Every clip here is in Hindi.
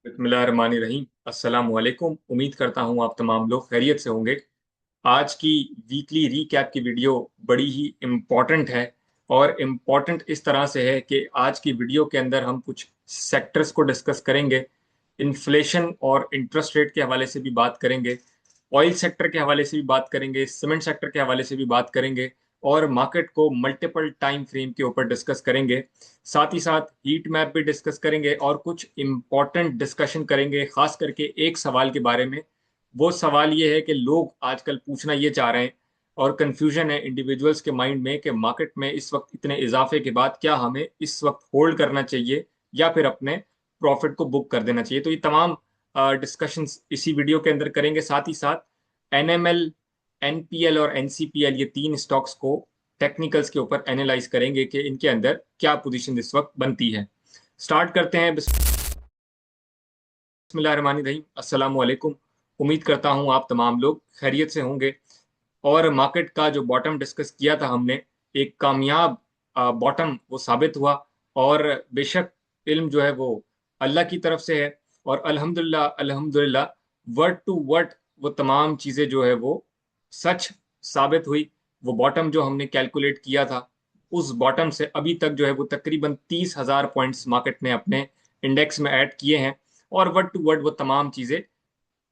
बिस्मिल्लाहिर्रहमानिर्रहीम। अस्सलाम वालेकुम। उम्मीद करता हूँ आप तमाम लोग खैरियत से होंगे। आज की वीकली रीकैप की वीडियो बड़ी ही इम्पॉर्टेंट है और इम्पॉर्टेंट इस तरह से है कि आज की वीडियो के अंदर हम कुछ सेक्टर्स को डिस्कस करेंगे। इन्फ्लेशन और इंटरेस्ट रेट के हवाले से भी बात करेंगे, ऑयल सेक्टर के हवाले से भी बात करेंगे, सीमेंट सेक्टर के हवाले से भी बात करेंगे और मार्केट को मल्टीपल टाइम फ्रेम के ऊपर डिस्कस करेंगे। साथ ही साथ हीट मैप भी डिस्कस करेंगे और कुछ इम्पॉर्टेंट डिस्कशन करेंगे, खास करके एक सवाल के बारे में। वो सवाल ये है कि लोग आजकल पूछना ये चाह रहे हैं और कंफ्यूजन है इंडिविजुअल्स के माइंड में कि मार्केट में इस वक्त इतने इजाफे के बाद क्या हमें इस वक्त होल्ड करना चाहिए या फिर अपने प्रॉफिट को बुक कर देना चाहिए। तो ये तमाम डिस्कशंस इसी वीडियो के अंदर करेंगे। साथ ही साथ एनएमएल, एनपीएल और एनसीपीएल, ये तीन स्टॉक्स को टेक्निकल्स के ऊपर एनालाइज करेंगे कि इनके अंदर क्या पोजीशन इस वक्त बनती है। स्टार्ट करते हैं। बिस्मिल्लाहिर्रहमानिर्रहीम। अस्सलाम वालेकुम। उम्मीद करता हूँ आप तमाम लोग खैरियत से होंगे। और मार्केट का जो बॉटम डिस्कस किया था हमने, एक कामयाब बॉटम वो साबित हुआ। और बेशक इल्म जो है वो अल्लाह की तरफ से है और अल्हम्दुलिल्लाह अल्हम्दुलिल्लाह वर्ड टू वर्ड वो तमाम चीज़ें जो है वो सच साबित हुई। वो बॉटम जो हमने कैलकुलेट किया था, उस बॉटम से अभी तक जो है वो तकरीबन 30,000 पॉइंट्स मार्केट ने अपने इंडेक्स में ऐड किए हैं। और वर्ड टू वर्ड वो तमाम चीज़ें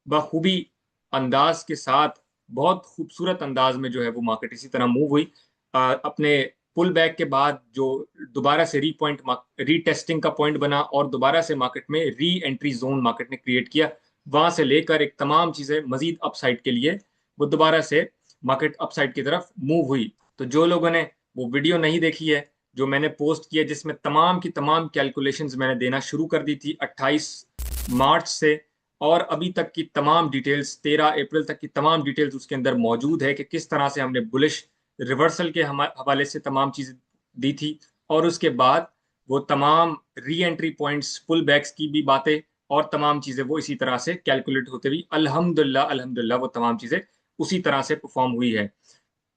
बखूबी अंदाज के साथ, बहुत खूबसूरत अंदाज में जो है वो मार्केट इसी तरह मूव हुई। अपने पुल बैक के बाद जो दोबारा से रीटेस्टिंग का पॉइंट बना और दोबारा से मार्केट में री एंट्री जोन मार्केट ने क्रिएट किया, वहां से लेकर एक तमाम चीजें मजीद अपसाइड के लिए वो दोबारा से मार्केट अपसाइड की तरफ मूव हुई। तो जो लोगों ने वो वीडियो नहीं देखी है जो मैंने पोस्ट की है, जिसमें तमाम की तमाम कैलकुलेशंस मैंने देना शुरू कर दी थी 28 मार्च से, और अभी तक की तमाम डिटेल्स 13 अप्रैल तक की तमाम डिटेल्स उसके अंदर मौजूद है कि किस तरह से हमने बुलिश रिवर्सल के हवाले से तमाम चीजें दी थी। और उसके बाद वो तमाम री एंट्री पॉइंट्स, पुल बैक्स की भी बातें और तमाम चीजें वो इसी तरह से कैलकुलेट होते हुई अल्हम्दुलिल्लाह अल्हम्दुलिल्लाह वो तमाम चीजें उसी तरह से परफॉर्म हुई है।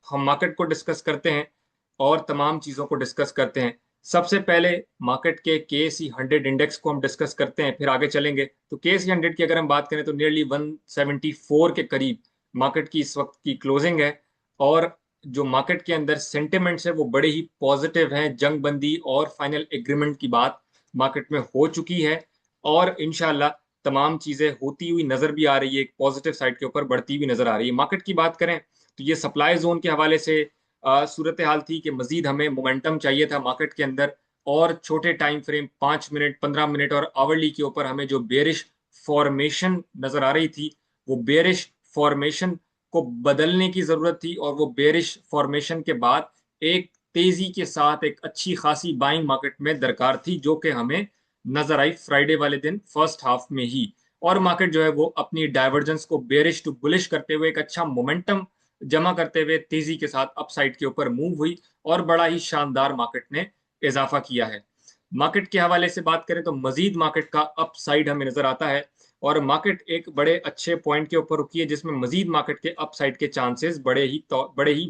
हम मार्केट को डिस्कस करते हैं और तमाम चीज़ों को डिस्कस करते हैं। सबसे पहले मार्केट के KSE 100 इंडेक्स को हम डिस्कस करते हैं, फिर आगे चलेंगे। तो KSE 100 की अगर हम बात करें तो नियरली 174 के करीब मार्केट की इस वक्त की क्लोजिंग है। और जो मार्केट के अंदर सेंटिमेंट्स है वो बड़े ही पॉजिटिव हैं। जंग बंदी और फाइनल एग्रीमेंट की बात मार्केट में हो चुकी है और इंशाल्लाह तमाम चीज़ें होती हुई नजर भी आ रही है, एक पॉजिटिव साइड के ऊपर बढ़ती हुई नजर आ रही है। मार्केट की बात करें तो ये सप्लाई जोन के हवाले से सूरत हाल थी कि मजीद हमें मोमेंटम चाहिए था मार्केट के अंदर। और छोटे टाइम फ्रेम 5 मिनट, 15 मिनट और आवरली के ऊपर हमें जो बेरिश फॉर्मेशन नजर आ रही थी, वो बेरिश फॉर्मेशन को बदलने की जरूरत थी। और वो बेरिश फॉर्मेशन के बाद एक तेजी के साथ एक अच्छी खासी बाइंग मार्केट में दरकार थी, जो कि हमें नजर आई फ्राइडे वाले दिन फर्स्ट हाफ में ही। और मार्केट जो है वो अपनी डाइवर्जेंस को बेरिश टू बुलिश करते हुए एक अच्छा मोमेंटम जमा करते हुए तेजी के साथ अपसाइड के ऊपर मूव हुई और बड़ा ही शानदार मार्केट ने इजाफा किया है। मार्केट के हवाले से बात करें तो मजीद मार्केट का अपसाइड हमें नजर आता है और मार्केट एक बड़े अच्छे पॉइंट के ऊपर रुकी है, जिसमें मजीद मार्केट के अपसाइड के चांसेस बड़े ही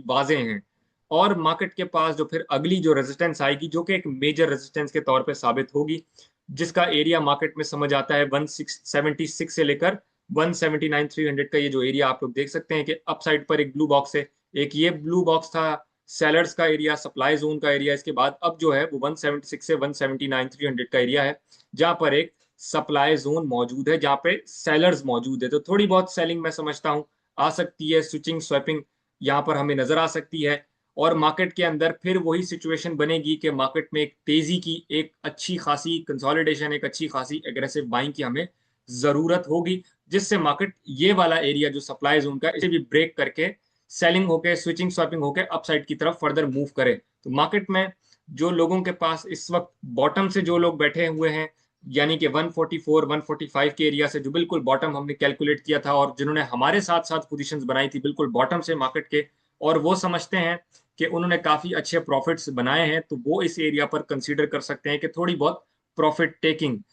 वाजे हैं। और मार्केट के पास जो फिर अगली जो रेजिस्टेंस आएगी, जो कि एक मेजर रेजिस्टेंस के तौर पे साबित होगी, जिसका एरिया मार्केट में समझ आता है 176 से लेकर 179,300 का। ये जो एरिया आप लोग देख सकते हैं कि अपसाइड पर एक ब्लू बॉक्स है, एक ये ब्लू बॉक्स था सेलर्स का एरिया, सप्लाई जोन का एरिया। इसके बाद अब जो है वो 176 से 179,300 का एरिया है, जहां पर एक सप्लाई जोन मौजूद है, जहां पे सेलर्स मौजूद है। तो थोड़ी बहुत सेलिंग मैं समझता हूं आ सकती है, स्विचिंग स्वैपिंग यहाँ पर हमें नजर आ सकती है। और मार्केट के अंदर फिर वही सिचुएशन बनेगी कि मार्केट में एक तेजी की, एक अच्छी खासी कंसोलिडेशन, एक अच्छी खासी एग्रेसिव बाइंग की हमें जरूरत होगी, जिससे मार्केट ये वाला एरिया जो सप्लाई जोन का, इसे भी ब्रेक करके सेलिंग होके, स्विचिंग स्वैपिंग होके अपसाइड की तरफ फर्दर मूव करे। तो मार्केट में जो लोगों के पास इस वक्त बॉटम से जो लोग बैठे हुए हैं, यानी कि 144 145 के एरिया से जो बिल्कुल बॉटम हमने कैलकुलेट किया था, और जिन्होंने हमारे साथ साथ पोजीशंस बनाई थी बिल्कुल बॉटम से मार्केट के, और वो समझते हैं कि उन्होंने काफी अच्छे प्रॉफिट्स बनाए हैं, तो वो इस एरिया पर कंसीडर कर सकते हैं कि थोड़ी बहुत प्रॉफिट टेकिंग।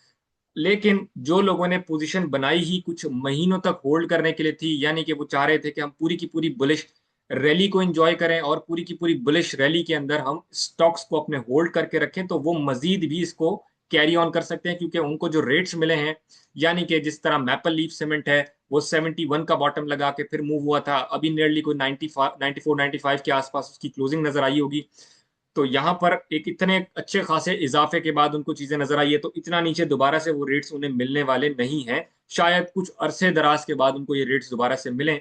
लेकिन जो लोगों ने पोजीशन बनाई ही कुछ महीनों तक होल्ड करने के लिए थी, यानी कि वो चाह रहे थे कि हम पूरी की पूरी बुलिश रैली को एंजॉय करें और पूरी की पूरी बुलिश रैली के अंदर हम स्टॉक्स को अपने होल्ड करके रखें, तो वो मजीद भी इसको कैरी ऑन कर सकते हैं, क्योंकि उनको जो रेट्स मिले हैं, यानी कि जिस तरह मैपल लीफ सीमेंट है वो 71 का बॉटम लगा के फिर मूव हुआ था, अभी नियरली कोई 94 95 के आसपास उसकी क्लोजिंग नजर आई होगी। तो यहाँ पर एक इतने अच्छे खासे इजाफे के बाद उनको चीजें नजर आई है, तो इतना नीचे दोबारा से वो रेट्स उन्हें मिलने वाले नहीं है। शायद कुछ अरसे दराज के बाद उनको ये रेट्स दोबारा से मिलें,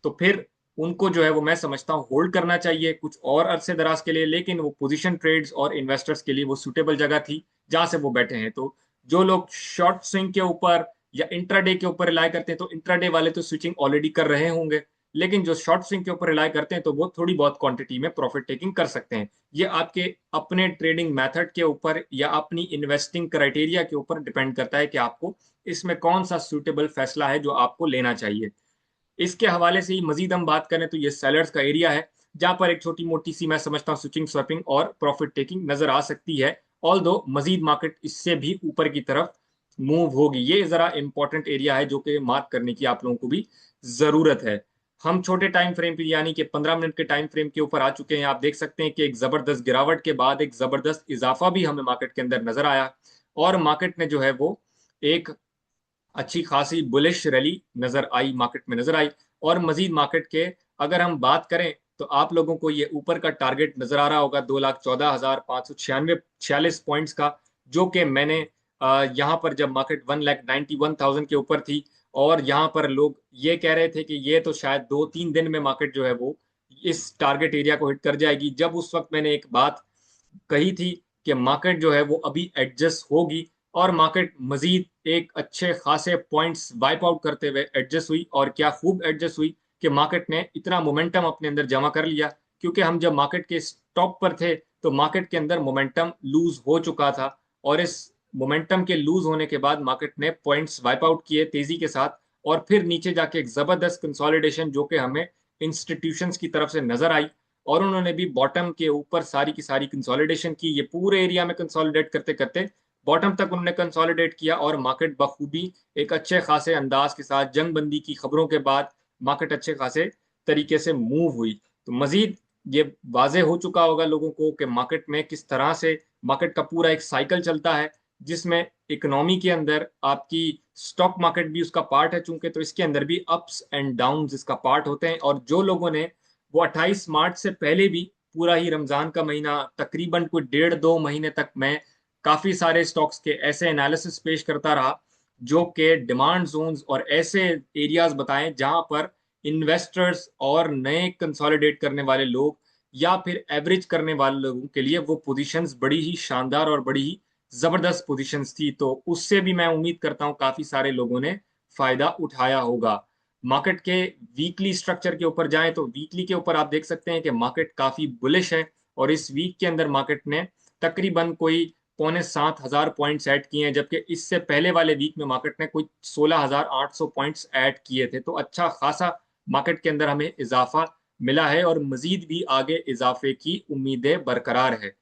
तो फिर उनको जो है वो मैं समझता हूँ होल्ड करना चाहिए कुछ और अरसे दराज के लिए। लेकिन वो पोजीशन ट्रेड्स और इन्वेस्टर्स के लिए वो सुटेबल जगह थी जहां से वो बैठे हैं। तो जो लोग शॉर्ट स्विंग के ऊपर या इंट्राडे के ऊपर रिलाय करते हैं, तो इंट्राडे वाले तो स्विचिंग ऑलरेडी कर रहे होंगे, लेकिन जो शॉर्ट स्विंग के ऊपर रिलाय करते हैं तो वो थोड़ी बहुत क्वांटिटी में प्रॉफिट टेकिंग कर सकते हैं। ये आपके अपने ट्रेडिंग मेथड के ऊपर या अपनी इन्वेस्टिंग क्राइटेरिया के ऊपर डिपेंड करता है कि आपको इसमें कौन सा सूटेबल फैसला है जो आपको लेना चाहिए। इसके हवाले से ही मजीद हम बात करें तो ये सेलर्स का एरिया है, जहां पर एक छोटी मोटी सी मैं समझता हूँ स्विचिंग स्वैपिंग और प्रॉफिट टेकिंग नजर आ सकती है। ऑल दो मजीद मार्केट इससे भी ऊपर की तरफ मूव होगी, ये जरा इंपॉर्टेंट एरिया है जो कि मार्क करने की आप लोगों को भी जरूरत है। हम छोटे टाइम फ्रेम पे यानी कि 15 मिनट के टाइम फ्रेम के ऊपर आ चुके हैं। आप देख सकते हैं कि एक जबरदस्त गिरावट के बाद एक जबरदस्त इजाफा भी हमें मार्केट के अंदर नजर आया, और मार्केट ने जो है वो एक अच्छी खासी बुलिश रैली नजर आई, मार्केट में नजर आई। और मजीद मार्केट के अगर हम बात करें तो आप लोगों को ये ऊपर का टारगेट नजर आ रहा होगा 2,14,596 पॉइंट्स का, जो कि मैंने यहाँ पर जब मार्केट 1,91,000 के ऊपर थी और यहाँ पर लोग ये कह रहे थे कि ये तो शायद 2-3 दिन में मार्केट जो है वो इस टारगेट एरिया को हिट कर जाएगी, जब उस वक्त मैंने एक बात कही थी कि मार्केट जो है वो अभी एडजस्ट होगी, और मार्केट मजीद एक अच्छे खासे पॉइंट्स वाइप आउट करते हुए एडजस्ट हुई। और क्या खूब एडजस्ट हुई कि मार्केट ने इतना मोमेंटम अपने अंदर जमा कर लिया, क्योंकि हम जब मार्केट के टॉप पर थे तो मार्केट के अंदर मोमेंटम लूज हो चुका था, और इस मोमेंटम के लूज होने के बाद मार्केट ने पॉइंट्स वाइप आउट किए तेजी के साथ, और फिर नीचे जाके एक जबरदस्त कंसोलिडेशन जो कि हमें इंस्टीट्यूशंस की तरफ से नजर आई, और उन्होंने भी बॉटम के ऊपर सारी की सारी कंसोलिडेशन की। ये पूरे एरिया में कंसोलिडेट करते करते बॉटम तक उन्होंने कंसोलिडेट किया, और मार्केट बखूबी एक अच्छे खासे अंदाज के साथ जंग बंदी की खबरों के बाद मार्केट अच्छे खासे तरीके से मूव हुई। तो मजीद ये वाजे हो चुका होगा लोगों को कि मार्केट में किस तरह से मार्केट का पूरा एक साइकिल चलता है, जिसमें इकोनॉमी के अंदर आपकी स्टॉक मार्केट भी उसका पार्ट है चूंकि, तो इसके अंदर भी अप्स एंड डाउन इसका पार्ट होते हैं। और जो लोगों ने वो 28 मार्च से पहले भी पूरा ही रमजान का महीना तकरीबन कोई 1.5-2 महीने तक मैं काफी सारे स्टॉक्स के ऐसे एनालिसिस पेश करता रहा जो कि डिमांड जोन्स और ऐसे एरियाज बताएं जहां पर इन्वेस्टर्स और नए कंसोलिडेट करने वाले लोग या फिर एवरेज करने वाले लोगों के लिए वो पोजीशंस बड़ी ही शानदार और बड़ी ही जबरदस्त पोजीशंस थी। तो उससे भी मैं उम्मीद करता हूं काफी सारे लोगों ने फायदा उठाया होगा। मार्केट के वीकली स्ट्रक्चर के ऊपर जाएं तो वीकली के ऊपर आप देख सकते हैं कि मार्केट काफी बुलिश है, और इस वीक के अंदर मार्केट ने तकरीबन कोई 6,500 पॉइंट्स ऐड किए हैं, जबकि इससे पहले वाले वीक में मार्केट ने कोई 16,800 पॉइंट्स ऐड किए थे। तो अच्छा खासा मार्केट के अंदर हमें इजाफा मिला है, और मजीद भी आगे इजाफे की उम्मीदें बरकरार है।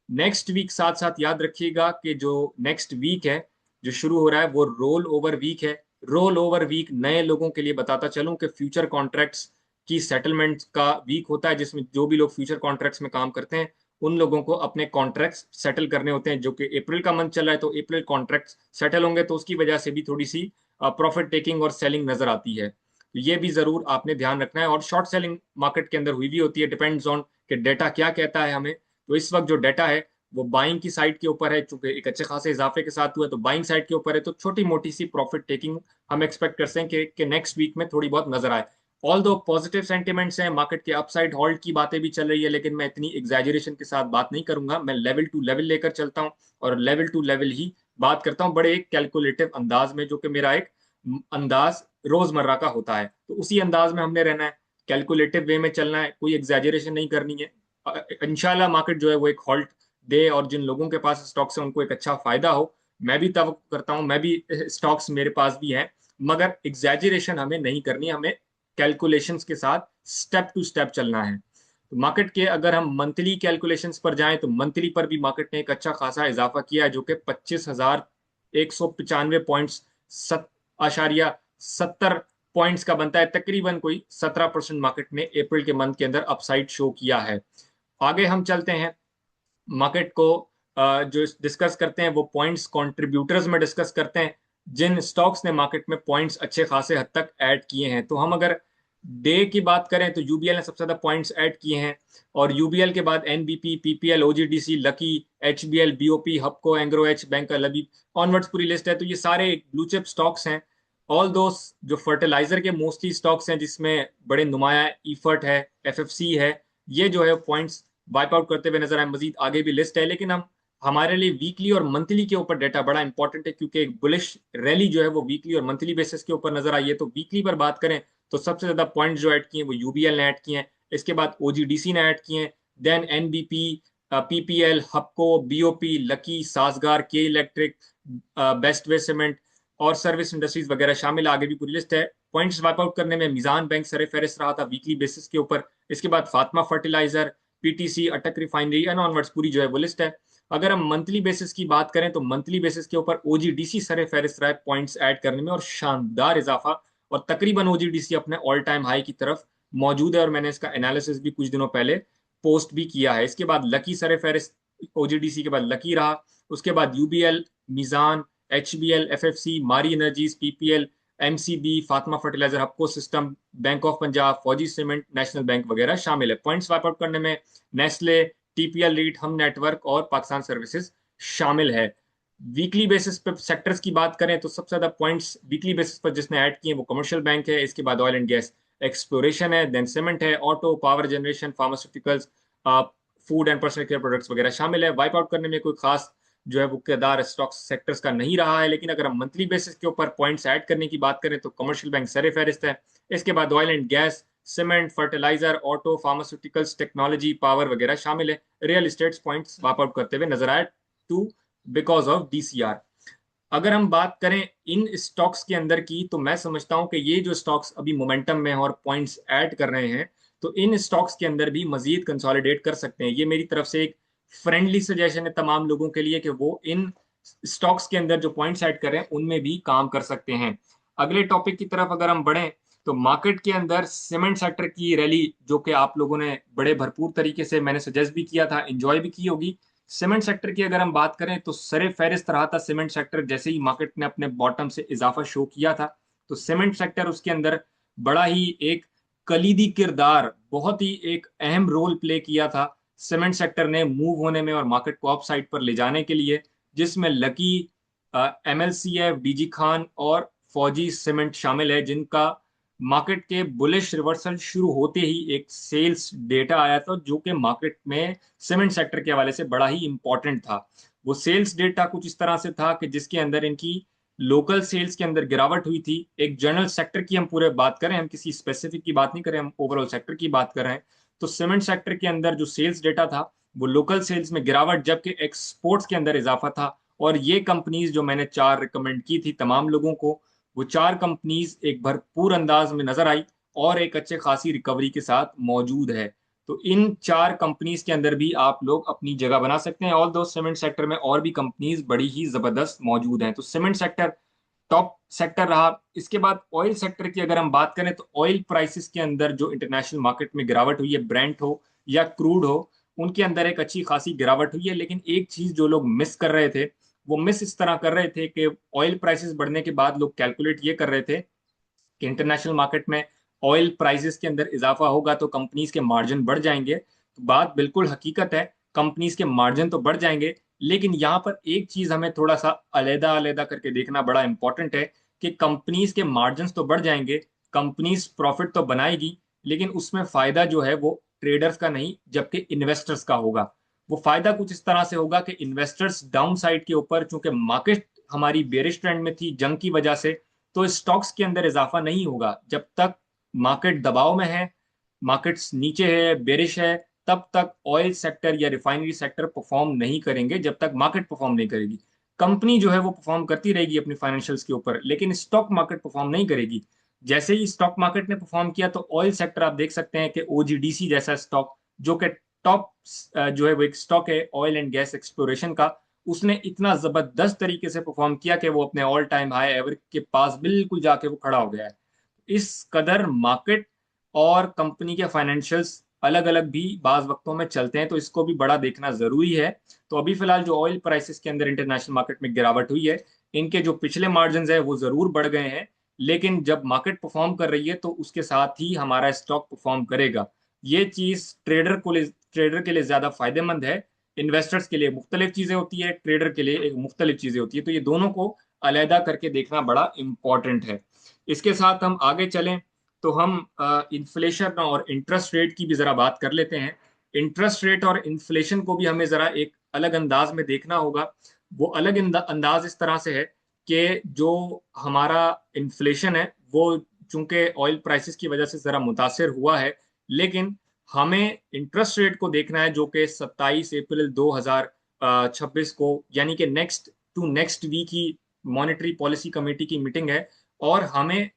नेक्स्ट वीक साथ साथ याद रखिएगा कि जो नेक्स्ट वीक है जो शुरू हो रहा है वो रोल ओवर वीक है। रोल ओवर वीक नए लोगों के लिए बताता चलूं कि फ्यूचर कॉन्ट्रैक्ट्स की सेटलमेंट का वीक होता है, जिसमें जो भी लोग फ्यूचर कॉन्ट्रैक्ट्स में काम करते हैं उन लोगों को अपने कॉन्ट्रैक्ट्स सेटल करने होते हैं, जो कि अप्रैल का मंथ चल रहा है। तो अप्रैल कॉन्ट्रैक्ट्स सेटल होंगे तो उसकी वजह से भी थोड़ी सी प्रॉफिट टेकिंग और सेलिंग नजर आती है। तो ये भी जरूर आपने ध्यान रखना है। और शॉर्ट सेलिंग मार्केट के अंदर हुई भी होती है, डिपेंड्स ऑन कि डेटा क्या कहता है हमें। तो इस वक्त जो डेटा है वो बाइंग की साइड के ऊपर है, चूंकि एक अच्छे खासे इजाफे के साथ हुआ है तो बाइंग साइड के ऊपर है, तो छोटी मोटी सी प्रॉफिट टेकिंग हम एक्सपेक्ट कर सकते हैं कि नेक्स्ट वीक में थोड़ी बहुत नजर आए। ऑल दो पॉजिटिव सेंटिमेंट्स हैं, मार्केट के अपसाइड हॉल्ट की बातें भी चल रही है, लेकिन मैं इतनी एग्जैजरेशन के साथ बात नहीं करूंगा। मैं लेवल टू लेवल लेकर चलता हूं, और लेवल टू लेवल ही बात करता हूं बड़े एक कैलकुलेटिव अंदाज में, जो कि मेरा एक अंदाज रोजमर्रा का होता है। तो उसी अंदाज में हमने रहना है, कैलकुलेटिव वे में चलना है, कोई एग्जैजरेशन नहीं करनी है। इंशाल्लाह मार्केट जो है वो एक हॉल्ट दे, और जिन लोगों के पास स्टॉक्स है उनको एक अच्छा फायदा हो। मैं भी तवक्को करता हूं, मैं भी स्टॉक्स मेरे पास भी हैं, मगर एग्जैजरेशन हमें नहीं करनी, हमें कैलकुलेशंस के साथ स्टेप टू स्टेप चलना है। तो मार्केट के अगर हम मंथली कैलकुलेशंस पर जाएं तो मंथली पर भी मार्केट ने एक अच्छा खासा इजाफा किया है, जो कि 25,195 पॉइंट्स 70 पॉइंट्स का बनता है। तकरीबन कोई 17% मार्केट ने अप्रैल के मंथ के अंदर अपसाइड शो किया है। आगे हम चलते हैं, मार्केट को जो डिस्कस करते हैं वो पॉइंट्स कंट्रीब्यूटर्स में डिस्कस करते हैं, जिन स्टॉक्स ने मार्केट में पॉइंट्स अच्छे खासे हद तक ऐड किए हैं। तो हम अगर डे की बात करें तो यूबीएल ने सबसे ज्यादा पॉइंट्स ऐड किए हैं, और यूबीएल के बाद NBP, PPL, OGDC, Lucky, HBL, BOP, Hubco, Engro H, bank लबी, ऑनवर्ड्स पूरी लिस्ट है। तो ये सारे ब्लू चिप स्टॉक्स हैं। ऑल दो जो फर्टिलाइजर के मोस्टली स्टॉक्स हैं जिसमें बड़े नुमाया इफर्ट है, एफएफसी है, ये जो है पॉइंट्स वाइप आउट करते हुए नजर आए। मजीद आगे भी लिस्ट है, लेकिन हम हमारे लिए वीकली और मंथली के ऊपर डेटा बड़ा इंपॉर्टेंट है, क्योंकि एक बुलिश रैली जो है वो वीकली और मंथली बेसिस के ऊपर नजर आई है। तो वीकली पर बात करें तो सबसे ज्यादा पॉइंट जो ऐड किए हैं वो यूबीएल ने ऐड किए हैं, इसके बाद ओजीडीसी ने ऐड किए हैं, then NBP, PPL, Hubco, BOP, Lucky, Sazgar, K electric, Bestway cement और सर्विस इंडस्ट्रीज वगैरह शामिल है। आगे भी पूरी लिस्ट है। पॉइंट्स वाइप आउट करने में मिजान बैंक सरे फहरिस्त रहा था वीकली बेसिस के ऊपर, इसके बाद फातिमा फर्टिलाइजर, पीटीसी, अटक रिफाइनरी एंड ऑनवर्ड्स पूरी जो है वो लिस्ट है। अगर हम मंथली बेसिस की बात करें तो मंथली बेसिस के ऊपर ओजीडीसी सरे फहरिस्त रहा है पॉइंट्स ऐड करने में, और शानदार इजाफा, और तकरीबन ओजीडीसी अपने ऑल टाइम हाई की तरफ मौजूद है, और मैंने इसका एनालिसिस भी कुछ दिनों पहले पोस्ट भी किया है। इसके बाद लकी सरे फहरिस्त, ओजीडीसी के बाद लकी रहा, उसके बाद UBL, Meezan, HBL, FFC, Mari energies, PPL, MCB, Fatima fertiliser, Hubco system, bank of Punjab, Fauji cement, national bank वगैरह शामिल है। पॉइंट्स वाइप आउट करने में नेस्ले, टीपीएल रीट, हम नेटवर्क और पाकिस्तान सर्विसेज शामिल है। वीकली बेसिस पर सेक्टर्स की बात करें तो सबसे ज्यादा पॉइंट्स वीकली बेसिस पर जिसने ऐड किए वो कमर्शियल बैंक है, इसके बाद ऑयल एंड गैस एक्सप्लोरेशन है, देन सीमेंट है, auto, power generation, pharmaceuticals, food and personal care products वगैरह शामिल है। वाइप आउट करने में कोई खास जो है वो किरदार स्टॉक सेक्टर्स का नहीं रहा है, लेकिन अगर हम मंथली बेसिस के ऊपर पॉइंट्स ऐड करने की बात करें तो कमर्शियल बैंक सरे फहरिस्त है, इसके बाद oil and gas, cement, fertiliser, auto, pharmaceuticals, technology, power वगैरह शामिल है। Real estate points wipe out करते हुए नजर आए टू बिकॉज ऑफ डीसीआर। अगर हम बात करें इन स्टॉक्स के अंदर की, तो मैं समझता हूं कि ये जो स्टॉक्स अभी मोमेंटम में हैं और पॉइंट्स ऐड कर रहे हैं, तो इन स्टॉक्स के अंदर भी मजीद कंसोलिडेट कर सकते हैं। ये मेरी तरफ से एक फ्रेंडली सजेशन है तमाम लोगों के लिए कि वो इन स्टॉक्स के अंदर जो पॉइंट्स ऐड कर रहे हैं उनमें भी काम कर सकते हैं। अगले टॉपिक की तरफ अगर हम बढ़ें तो मार्केट के अंदर सीमेंट सेक्टर की रैली, जो कि आप लोगों ने बड़े भरपूर तरीके से, मैंने सजेस्ट भी किया था, एंजॉय भी की होगी। सीमेंट सेक्टर की अगर हम बात करें तो सरे फहरिस्त रहा था सीमेंट सेक्टर, जैसे ही मार्केट ने अपने बॉटम से इजाफा शो किया था, तो सीमेंट सेक्टर उसके अंदर बड़ा ही एक कलीदी किरदार, बहुत ही एक अहम रोल प्ले किया था सीमेंट सेक्टर ने मूव होने में और मार्केट को अप साइड पर ले जाने के लिए, जिसमें लकी, एमएलसीएफ, डीजी खान और फौजी सीमेंट शामिल है, जिनका मार्केट के बुलिश रिवर्सल शुरू होते ही एक सेल्स डेटा आया था जो कि मार्केट में सीमेंट सेक्टर के हवाले से बड़ा ही इंपॉर्टेंट था। वो सेल्स डेटा कुछ इस तरह से था कि जिसके अंदर इनकी लोकल सेल्स के अंदर गिरावट हुई थी। एक जनरल सेक्टर की हम पूरे बात करें, हम किसी स्पेसिफिक की बात नहीं करें, हम ओवरऑल सेक्टर की बात कर रहे हैं, तो सीमेंट सेक्टर के अंदर जो सेल्स डेटा था वो लोकल सेल्स में गिरावट, जबकि एक्सपोर्ट्स के अंदर इजाफा था। और ये कंपनीज जो मैंने चार रिकमेंड की थी तमाम लोगों को, वो चार कंपनीज एक भरपूर अंदाज में नजर आई और एक अच्छे खासी रिकवरी के साथ मौजूद है। तो इन चार कंपनीज के अंदर भी आप लोग अपनी जगह बना सकते हैं। ऑल दो सीमेंट सेक्टर में और भी कंपनीज बड़ी ही जबरदस्त मौजूद हैं, तो सीमेंट सेक्टर टॉप सेक्टर रहा। इसके बाद ऑयल सेक्टर की अगर हम बात करें तो ऑयल प्राइसेस के अंदर जो इंटरनेशनल मार्केट में गिरावट हुई है, ब्रेंट हो या क्रूड हो, उनके अंदर एक अच्छी खासी गिरावट हुई है। लेकिन एक चीज जो लोग मिस कर रहे थे, वो मिस इस तरह कर रहे थे कि ऑयल प्राइसेस बढ़ने के बाद लोग कैलकुलेट ये कर रहे थे कि इंटरनेशनल मार्केट में ऑयल प्राइसेस के अंदर इजाफा होगा तो कंपनीज के मार्जिन बढ़ जाएंगे। तो बात बिल्कुल हकीकत है, कंपनीज के मार्जिन तो बढ़ जाएंगे, लेकिन यहाँ पर एक चीज हमें थोड़ा सा अलहदा अलहदा करके देखना बड़ा इंपॉर्टेंट है कि कंपनीज के मार्जिन तो बढ़ जाएंगे, कंपनीज प्रॉफिट तो बनाएगी, लेकिन उसमें फायदा जो है वो ट्रेडर्स का नहीं जबकि इन्वेस्टर्स का होगा। वो फायदा कुछ इस तरह से होगा कि इन्वेस्टर्स डाउन साइड के ऊपर, चूंकि मार्केट हमारी बेरिश ट्रेंड में थी जंग की वजह से, तो स्टॉक्स के अंदर इजाफा नहीं होगा जब तक मार्केट दबाव में है, मार्केट्स नीचे है, बेरिश है, तब तक ऑयल सेक्टर या रिफाइनरी सेक्टर परफॉर्म नहीं करेंगे जब तक मार्केट परफॉर्म नहीं करेगी। कंपनी जो है वो परफॉर्म करती रहेगी अपनी फाइनेंशियल्स के ऊपर, लेकिन स्टॉक मार्केट परफॉर्म नहीं करेगी। जैसे ही स्टॉक मार्केट ने परफॉर्म किया तो ऑयल सेक्टर आप देख सकते हैं कि ओजीडीसी जैसा स्टॉक, जो कि टॉप जो है वो एक स्टॉक है ऑयल एंड गैस एक्सप्लोरेशन का, उसने इतना जबरदस्त तरीके से परफॉर्म किया कि वो अपने ऑल टाइम हाई एवरेज के पास बिल्कुल जाके वो खड़ा हो गया है। इस कदर मार्केट और कंपनी के फाइनेंशियल्स अलग अलग भी बाज वक्तों में चलते हैं, तो इसको भी बड़ा देखना जरूरी है। तो अभी फिलहाल जो ऑयल प्राइसेस के अंदर इंटरनेशनल मार्केट में गिरावट हुई है, इनके जो पिछले मार्जिन है वो जरूर बढ़ गए हैं, लेकिन जब मार्केट परफॉर्म कर रही है तो उसके साथ ही हमारा स्टॉक परफॉर्म करेगा। ये चीज ट्रेडर के लिए ज्यादा फायदेमंद है। इन्वेस्टर्स के लिए मुख्तलिफ चीजें होती है, ट्रेडर के लिए एक मुख्तलिफ चीजें होती है, तो ये दोनों को अलहदा करके देखना बड़ा इंपॉर्टेंट है। इसके साथ हम आगे चलें तो हम इन्फ्लेशन और इंटरेस्ट रेट की भी जरा बात कर लेते हैं। इंटरेस्ट रेट और इन्फ्लेशन को भी हमें जरा एक अलग अंदाज में देखना होगा। वो अलग अंदाज इस तरह से है कि जो हमारा इन्फ्लेशन है वो चूंकि ऑयल प्राइसेस की वजह से जरा मुतासिर हुआ है, लेकिन हमें इंटरेस्ट रेट को देखना है जो कि 27 अप्रैल 2026 को, यानी कि नेक्स्ट वीक ही मॉनेटरी पॉलिसी कमेटी की मीटिंग है। और हमें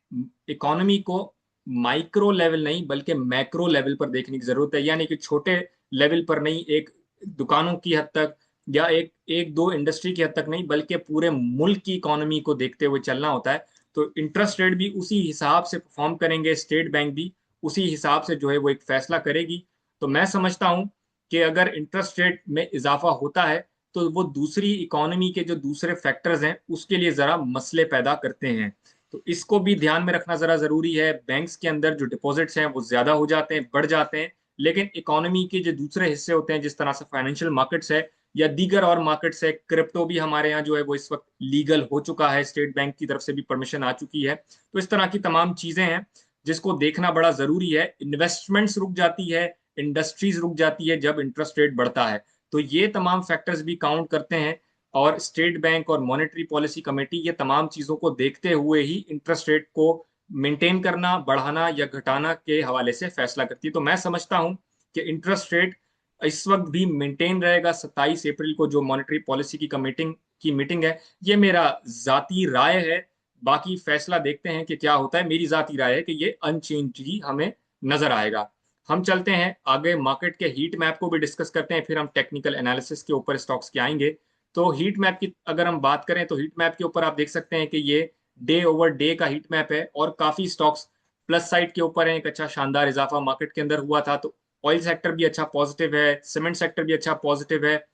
इकोनॉमी को माइक्रो लेवल नहीं बल्कि मैक्रो लेवल पर देखने की जरूरत है, यानी कि छोटे लेवल पर नहीं, एक दुकानों की हद तक या एक एक दो इंडस्ट्री की हद तक नहीं, बल्कि पूरे मुल्क की इकोनॉमी को देखते हुए चलना होता है। तो इंटरेस्ट रेट भी उसी हिसाब से परफॉर्म करेंगे, स्टेट बैंक भी उसी हिसाब से जो है वो एक फैसला करेगी। तो मैं समझता हूं कि अगर इंटरेस्ट रेट में इजाफा होता है तो वो दूसरी इकोनॉमी के जो दूसरे फैक्टर्स हैं उसके लिए जरा मसले पैदा करते हैं। तो इसको भी ध्यान में रखना जरा जरूरी है। बैंक्स के अंदर जो डिपॉजिट्स हैं वो ज्यादा हो जाते हैं, बढ़ जाते हैं, लेकिन इकोनॉमी के जो दूसरे हिस्से होते हैं जिस तरह से फाइनेंशियल मार्केट्स है या दीगर और मार्केट्स है, क्रिप्टो भी हमारे यहाँ जो है वो इस वक्त लीगल हो चुका है, स्टेट बैंक की तरफ से भी परमिशन आ चुकी है। तो इस तरह की तमाम चीजें हैं जिसको देखना बड़ा जरूरी है। इन्वेस्टमेंट्स रुक जाती है, इंडस्ट्रीज रुक जाती है जब इंटरेस्ट रेट बढ़ता है। तो ये तमाम फैक्टर्स भी काउंट करते हैं, और स्टेट बैंक और मॉनेटरी पॉलिसी कमेटी ये तमाम चीजों को देखते हुए ही इंटरेस्ट रेट को मेंटेन करना, बढ़ाना या घटाना के हवाले से फैसला करती है। तो मैं समझता हूं कि इंटरेस्ट रेट इस वक्त भी मेंटेन रहेगा 27 अप्रैल को जो मॉनेटरी पॉलिसी की मीटिंग है। ये मेरा जाती राय है, बाकी फैसला देखते हैं कि क्या होता है। मेरी जाती राय है कि ये अनचेंज ही हमें नजर आएगा। हम चलते हैं आगे, मार्केट के हीट मैप को भी डिस्कस करते हैं, फिर हम टेक्निकल एनालिसिस के ऊपर स्टॉक्स के आएंगे। तो हीट मैप की अगर हम बात करें तो हीट मैप के ऊपर आप देख सकते हैं कि ये डे ओवर डे का हीट मैप है, और काफी स्टॉक्स प्लस साइड के ऊपर है। एक अच्छा शानदार इजाफा मार्केट के अंदर हुआ था। तो ऑयल सेक्टर भी अच्छा पॉजिटिव है, सीमेंट सेक्टर भी अच्छा पॉजिटिव है,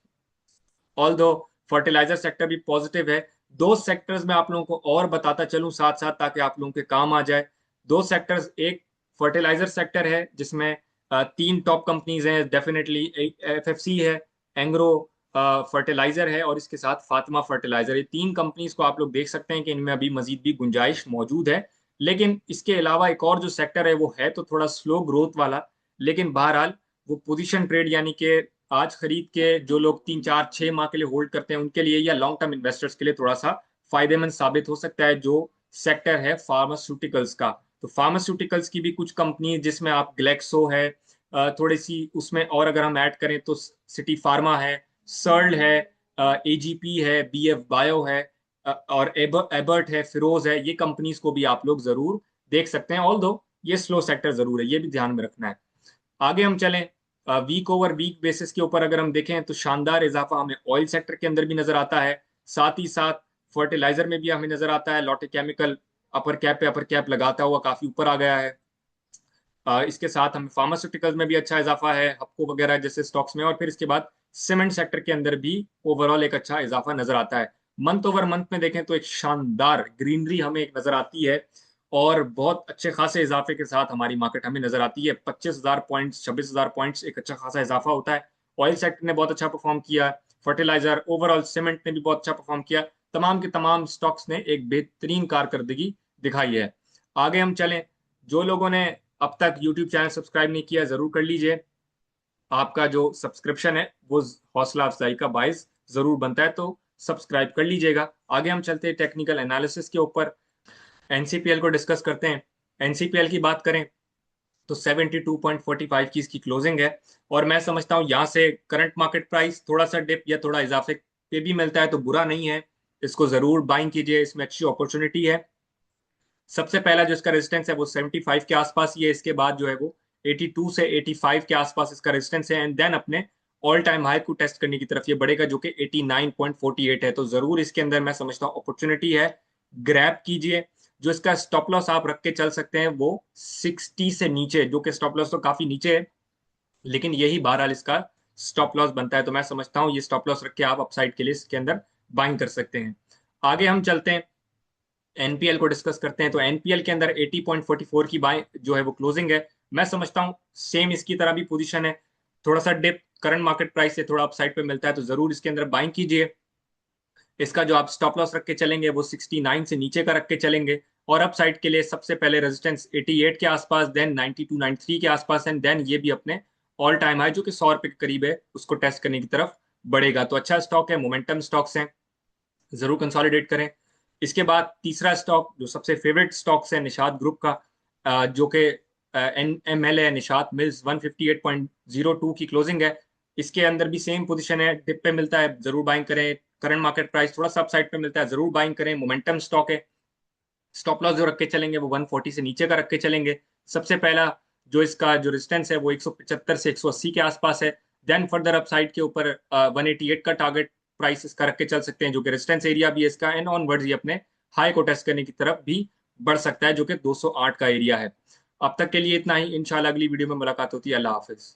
ऑल दो फर्टिलाइजर सेक्टर भी पॉजिटिव है। दो सेक्टर्स में आप लोगों को और बताता चलूं साथ साथ ताकि आप लोगों के काम आ जाए। दो सेक्टर्स, एक फर्टिलाइजर सेक्टर है जिसमें तीन टॉप कंपनीज हैं डेफिनेटली। एफएफसी है, एंग्रो फर्टिलाइजर है, और इसके साथ फातिमा फर्टिलाइजर। ये तीन कंपनीज को आप लोग देख सकते हैं कि इनमें अभी मजीद भी गुंजाइश मौजूद है। लेकिन इसके अलावा एक और जो सेक्टर है वो है तो थोड़ा स्लो ग्रोथ वाला, लेकिन बहरहाल वो पोजीशन ट्रेड, यानी कि आज खरीद के जो लोग 3 4 6 माह के लिए होल्ड करते हैं उनके लिए या लॉन्ग टर्म इन्वेस्टर्स के लिए थोड़ा सा फायदेमंद साबित हो सकता है, जो सेक्टर है फार्मास्यूटिकल्स का। तो फार्मास्यूटिकल्स की भी कुछ कंपनी जिसमें आप ग्लेक्सो है, थोड़ी सी उसमें, और अगर हम ऐड करें तो सिटी फार्मा है, सर्ल है, एजीपी है, बीएफ बायो है, और एबर्ट है, फिरोज है। ये कंपनीज को भी आप लोग जरूर देख सकते हैं, ऑल दो ये स्लो सेक्टर जरूर है, ये भी ध्यान में रखना है। आगे हम चलें, वीक ओवर वीक बेसिस के ऊपर अगर हम देखें तो शानदार इजाफा हमें ऑयल सेक्टर के अंदर भी नजर आता है, साथ ही साथ फर्टिलाइजर में भी हमें नजर आता है। लॉटे केमिकल अपर कैप पे अपर कैप लगाता हुआ काफी ऊपर आ गया है। इसके साथ हमें फार्मास्यूटिकल्स में भी अच्छा इजाफा है, हप्को वगैरह जैसे स्टॉक्स में, और फिर इसके बाद सीमेंट सेक्टर के अंदर भी ओवरऑल एक अच्छा इजाफा नजर आता है। मंथ ओवर मंथ में देखें तो एक शानदार ग्रीनरी हमें एक नजर आती है, और बहुत अच्छे खासे इजाफे के साथ हमारी मार्केट हमें नजर आती है। 25,000 पॉइंट्स, 26,000 पॉइंट्स एक अच्छा खासा इजाफा होता है। ऑयल सेक्टर ने बहुत अच्छा परफॉर्म किया, फर्टिलाइजर, ओवरऑल सीमेंट ने भी बहुत अच्छा परफॉर्म किया। तमाम के तमाम स्टॉक्स ने एक बेहतरीन कारकर्दगी दिखाई है। आगे हम चलें, जो लोगों ने अब तक यूट्यूब चैनल सब्सक्राइब नहीं किया जरूर कर लीजिए। आपका जो सब्सक्रिप्शन है वो हौसला अफजाई का बायस जरूर बनता है, तो सब्सक्राइब कर लीजिएगा। आगे हम चलते हैं टेक्निकल एनालिसिस के ऊपर, एनसीपीएल को डिस्कस करते हैं। एनसीपीएल की बात करें तो 72.45 की इसकी क्लोजिंग है, और मैं समझता हूं यहां से करंट मार्केट प्राइस थोड़ा सा डिप या थोड़ा इजाफे पे भी मिलता है तो बुरा नहीं है, इसको जरूर बाइंग कीजिए, इसमें अच्छी अपॉर्चुनिटी है। सबसे पहला जो इसका रेजिस्टेंस है वो 75 के आसपास ही है, इसके बाद जो है वो 82 से 85 के आसपास इसका रेजिस्टेंस है, एंड देन अपने ऑल टाइम हाई को टेस्ट करने की तरफ ये बढ़ेगा जो कि 89.48 है। तो जरूर इसके अंदर मैं समझता हूँ अपॉर्चुनिटी है, ग्रैब कीजिए। जो इसका स्टॉप लॉस आप रख के चल सकते हैं वो 60 से नीचे, जो कि स्टॉप लॉस तो काफी नीचे है, लेकिन यही बहरहाल इसका स्टॉप लॉस बनता है। तो मैं समझता हूँ ये स्टॉप लॉस रख के आप अपसाइड के लिए इसके अंदर बाइंग कर सकते हैं। आगे हम चलते हैं, एनपीएल को डिस्कस करते हैं। तो एनपीएल के अंदर 80.44 की बाय जो है वो क्लोजिंग है। मैं समझता हूँ सेम इसकी तरह भी पोजीशन है, थोड़ा सा डिप करंट मार्केट प्राइस से थोड़ा अपसाइड पे मिलता है तो जरूर इसके अंदर बाइंग कीजिए। इसका जो आप स्टॉप लॉस रख के चलेंगे वो 69 से नीचे का रख के चलेंगे, और अप साइड के लिए सबसे पहले रेजिस्टेंस 88 के आसपास, देन 92 93 के आसपास, एंड देन ये भी अपने ऑल टाइम हाई जो कि 100 रुपए के करीब है उसको टेस्ट करने की तरफ बढ़ेगा। तो अच्छा स्टॉक है, मोमेंटम स्टॉक्स हैं, जरूर कंसोलिडेट करें। इसके बाद तीसरा स्टॉक जो सबसे फेवरेट स्टॉक्स है निषाद ग्रुप का, जो कि एन एम एल है, निषाद मिल्स, 158.02 की क्लोजिंग है। इसके अंदर भी सेम पोजीशन है, डिप पे मिलता है जरूर बाइंग करें, करंट मार्केट प्राइस थोड़ा सा अपसाइड पे मिलता है जरूर बाइंग करें, मोमेंटम स्टॉक है। स्टॉप लॉस जो रख के चलेंगे वो 140 से नीचे का रख के चलेंगे। सबसे पहला जो इसका जो रेजिस्टेंस है वो 175 से 180 के आसपास है। देन फर्दर अपसाइड के ऊपर 188 का टारगेट प्राइस इसका रख के चल सकते हैं जो कि रेजिस्टेंस एरिया भी है इसका, एंड ऑनवर्ड्स ये अपने हाई को टेस्ट करने की तरफ भी बढ़ सकता है जो कि 208 का एरिया है। अब तक के लिए इतना ही, इंशाल्लाह अगली वीडियो में मुलाकात होती है। अल्लाह हाफिज।